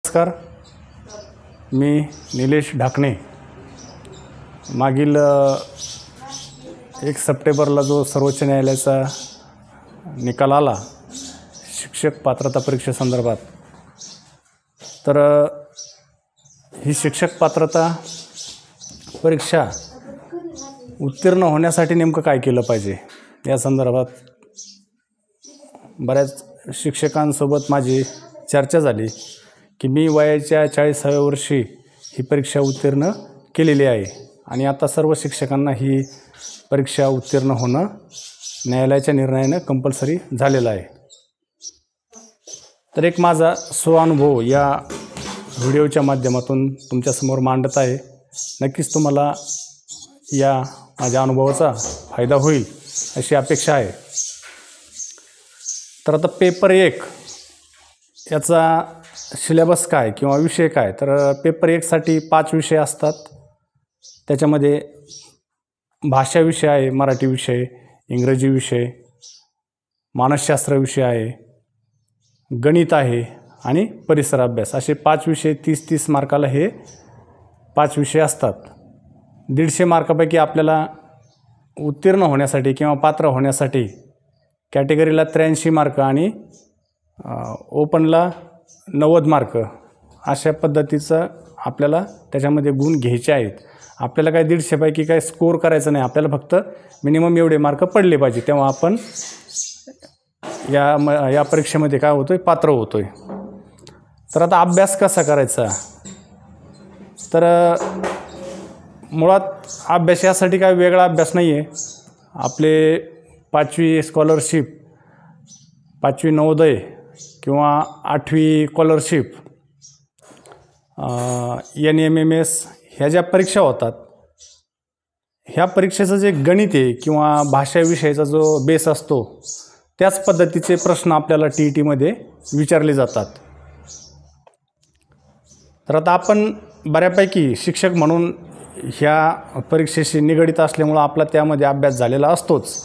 नमस्कार, मी निलेश ढाकणे. मागील 1 सप्टेंबरला जो सर्वोच्च न्यायालयाचा निकाल आला शिक्षक पात्रता परीक्षेसंदर्भात, तर ही शिक्षक पात्रता परीक्षा उत्तीर्ण होण्यासाठी नेमकं काय केलं पाहिजे या संदर्भात बऱ्याच शिक्षकांसोबत माझी चर्चा झाली की मी वयाच्या 40व्या वर्षी ही परीक्षा उत्तीर्ण केलेली आहे आणि आता सर्व शिक्षकांना ही परीक्षा उत्तीर्ण होणं न्यायालयाच्या निर्णयानं कंपल्सरी झालेलं आहे. तर एक माझा स्वानुभव या व्हिडिओच्या माध्यमातून तुमच्यासमोर मांडत आहे. नक्कीच तुम्हाला या माझ्या अनुभवाचा फायदा होईल अशी अपेक्षा आहे. तर आता पेपर 1 याचा सिलेबस काय किंवा विषय काय, तर पेपर 1 साठी 5 विषय असतात. त्याच्यामध्ये भाषा विषय आहे, मराठी विषय, इंग्रजी विषय, मानसशास्त्र विषय आहे, गणित आहे आणि परिसर अभ्यास, असे 5 विषय 30-30 मार्काला हे 5 विषय असतात. 150 मार्कापैकी आपल्याला उत्तीर्ण होण्यासाठी किंवा पात्र होण्यासाठी कॅटेगरीला 83 मार्क आणि ओपनला 90 मार्क अशा पद्धतीचं आपल्याला त्याच्यामध्ये गुण घ्यायचे आहेत. आपल्याला काय 150 पैकी काय स्कोअर करायचं नाही, आपल्याला फक्त मिनिमम एवढे मार्क पडले पाहिजे, तेव्हा आपण या परीक्षेमध्ये काय होतोय, पात्र होतोय. तर आता अभ्यास कसा करायचा, तर मुळात अभ्यास यासाठी काय वेगळा अभ्यास नाही आहे. आपले 5वी स्कॉलरशिप, 5वी नवोदय किंवा 8वी स्कॉलरशिप, NMMS ह्या ज्या परीक्षा होतात, ह्या परीक्षेचं जे गणित आहे किंवा भाषा विषयाचा जो बेस असतो त्याच पद्धतीचे प्रश्न आपल्याला TETमध्ये विचारले जातात. तर आता आपण बऱ्यापैकी शिक्षक म्हणून ह्या परीक्षेशी निगडित असल्यामुळं आपला त्यामध्ये अभ्यास झालेला असतोच.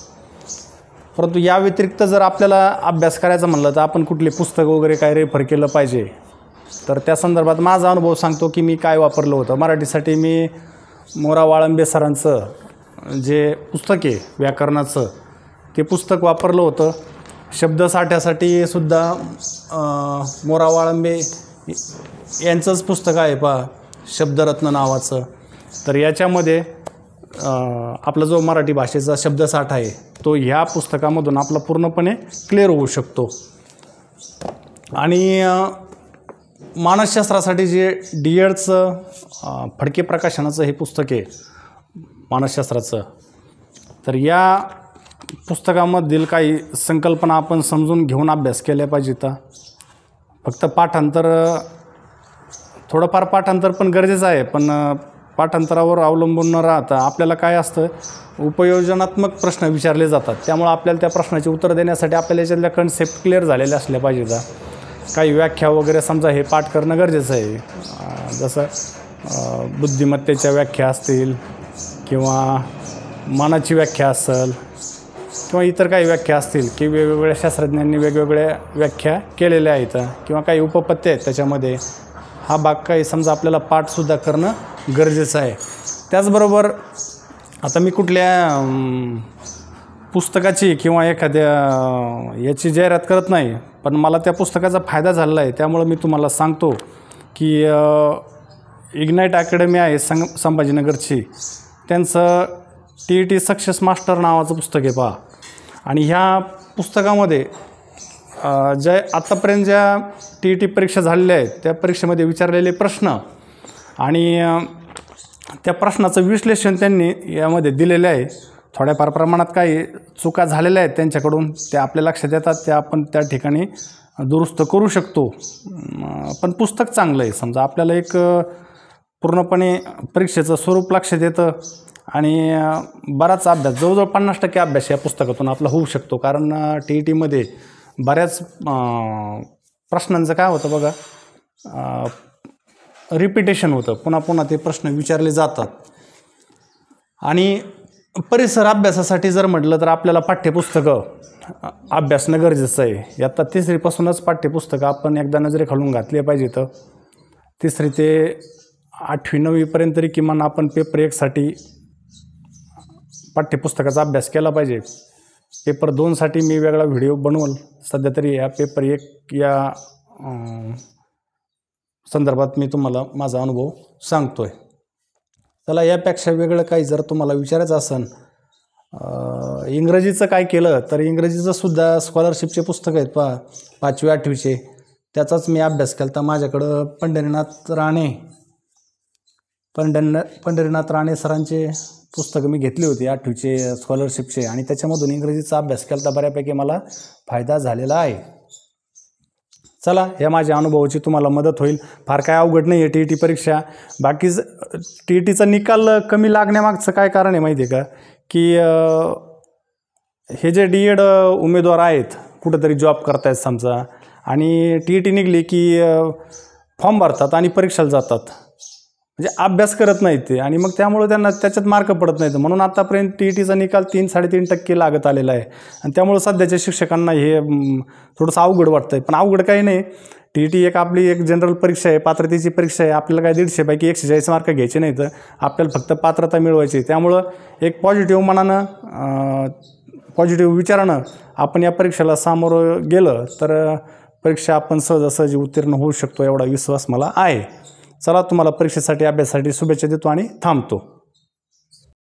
परंतु या व्यतिरिक्त जर आपल्याला अभ्यास करायचा म्हणलं तर आपण कुठले पुस्तक वगैरे काय रेफर केलं पाहिजे, तर त्या संदर्भात माझा अनुभव सांगतो की मी काय वापरलं होतं. मराठीसाठी मी मोरा वाळंबे सरांचं जे पुस्तक आहे व्याकरणाचं, ते पुस्तक वापरलं होतं. शब्दसाठ्यासाठी सुद्धा मोरा वाळंबे यांचंच पुस्तक आहे पहा, शब्दरत्न नावाचं. तर याच्यामध्ये आपला जो मराठी भाषेचा शब्दसाठा आहे तो ह्या पुस्तकामधून आपला पूर्णपणे क्लिअर होऊ शकतो. आणि मानसशास्त्रासाठी जे DEDचं फडके प्रकाशनाचं हे पुस्तक आहे मानसशास्त्राचं, तर या पुस्तकामधील काही संकल्पना आपण समजून घेऊन अभ्यास केल्या पाहिजेत. फक्त पाठांतर, थोडंफार पाठांतर पण गरजेचं आहे, पण पाठांतरावर अवलंबून न राहता आपल्याला काय असतं, उपयोजनात्मक प्रश्न विचारले जातात. त्यामुळे आपल्याला त्या प्रश्नाची उत्तर देण्यासाठी आपल्याला याच्यातल्या कन्सेप्ट क्लिअर झालेल्या असल्या पाहिजेत. काही व्याख्या वगैरे समजा हे पाठ करणं गरजेचं आहे. जसं बुद्धिमत्तेच्या व्याख्या असतील किंवा मनाची व्याख्या असेल किंवा इतर काही व्याख्या असतील की वेगवेगळ्या शास्त्रज्ञांनी वेगवेगळ्या व्याख्या केलेल्या आहेत किंवा काही उपपत्ती आहेत त्याच्यामध्ये, हा भाग काही समजा आपल्याला पाठसुद्धा करणं गरजेचं आहे. त्याचबरोबर आता मी कुठल्या पुस्तकाची किंवा एखाद्या याची जाहिरात करत नाही, पण मला त्या पुस्तकाचा फायदा झालेला आहे, त्यामुळं मी तुम्हाला सांगतो की इग्नाईट अकॅडमी आहे संभाजीनगरची, त्यांचं TET सक्सेस मास्टर नावाचं पुस्तक आहे पहा. आणि ह्या पुस्तकामध्ये ज्या आत्तापर्यंत ज्या TET परीक्षा झालेल्या आहेत त्या परीक्षेमध्ये विचारलेले प्रश्न आणि त्या प्रश्नाचं विश्लेषण त्यांनी यामध्ये दिलेलं आहे. थोड्याफार प्रमाणात काही चुका झालेल्या आहेत त्यांच्याकडून, त्या आपल्या लक्षात येतात, त्या आपण त्या ठिकाणी दुरुस्त करू शकतो. पण पुस्तक चांगलं आहे. समजा आपल्याला एक पूर्णपणे परीक्षेचं स्वरूप लक्षात येतं आणि बराच अभ्यास, जवळजवळ 50% अभ्यास या पुस्तकातून आपला होऊ शकतो. कारण TETमध्ये बऱ्याच प्रश्नांचं काय होतं बघा, रिपिटेशन होतं, पुन्हा पुन्हा ते प्रश्न विचारले जातात. आणि परिसर अभ्यासासाठी जर म्हटलं तर आपल्याला पाठ्यपुस्तकं अभ्यासणं गरजेचं आहे. इयत्ता 3री पासूनच पाठ्यपुस्तकं आपण एकदा नजरेखालून घातली पाहिजेत. तिसरी ते 8वी 9वीपर्यंत तरी किमान आपण पेपर 1साठी पाठ्यपुस्तकाचा अभ्यास केला पाहिजे. पेपर 2साठी मी वेगळा व्हिडिओ बनवल. सध्या तरी या पेपर 1 या संदर्भात मी तुम्हाला माझा अनुभव सांगतोय. चला, यापेक्षा वेगळं काही जर तुम्हाला विचारायचं असेल, इंग्रजीचं काय केलं तर इंग्रजीचं सुद्धा स्कॉलरशिपचे पुस्तकं आहेत पहा, 5वी 8वीचे. त्याचाच मी अभ्यास केला. तर माझ्याकडं पंढरीनाथ राणे सरांचे पुस्तकं मी घेतली होती 8वीचे स्कॉलरशिपचे, आणि त्याच्यामधून इंग्रजीचा अभ्यास केला. तर बऱ्यापैकी मला फायदा झालेला आहे. चला, या माझ्या अनुभवाची तुम्हाला मदत होईल. फार काय अवघड नाही आहे TET परीक्षा. बाकी TETचा निकाल कमी लागण्यामागचं काय कारण आहे माहिती आहे का, की हे जे DED उमेदवार आहेत, कुठंतरी जॉब करतायत समजा, आणि TET निघली की फॉर्म भरतात आणि परीक्षेला जातात. म्हणजे अभ्यास करत नाहीत ते, आणि मग त्यामुळे त्यांना त्याच्यात मार्क पडत नाहीत. म्हणून आतापर्यंत TETचा निकाल 3-3.5% लागत आलेला आहे. आणि त्यामुळे सध्याच्या शिक्षकांना हे थोडंसं अवघड वाटतं आहे. पण अवघड काही नाही. TET आपली एक जनरल परीक्षा आहे, पात्रतेची परीक्षा आहे. आपल्याला काय 150 पैकी 140 मार्क घ्यायचे नाहीत, आपल्याला फक्त पात्रता मिळवायची. त्यामुळं एक पॉझिटिव्ह मनानं, पॉझिटिव्ह विचारानं आपण या परीक्षेला सामोरं गेलं तर परीक्षा आपण सहजासहजी उत्तीर्ण होऊ शकतो, एवढा विश्वास मला आहे. चला, तुम्हाला परीक्षेसाठी अभ्यासासाठी शुभेच्छा देतो आणि थांबतो.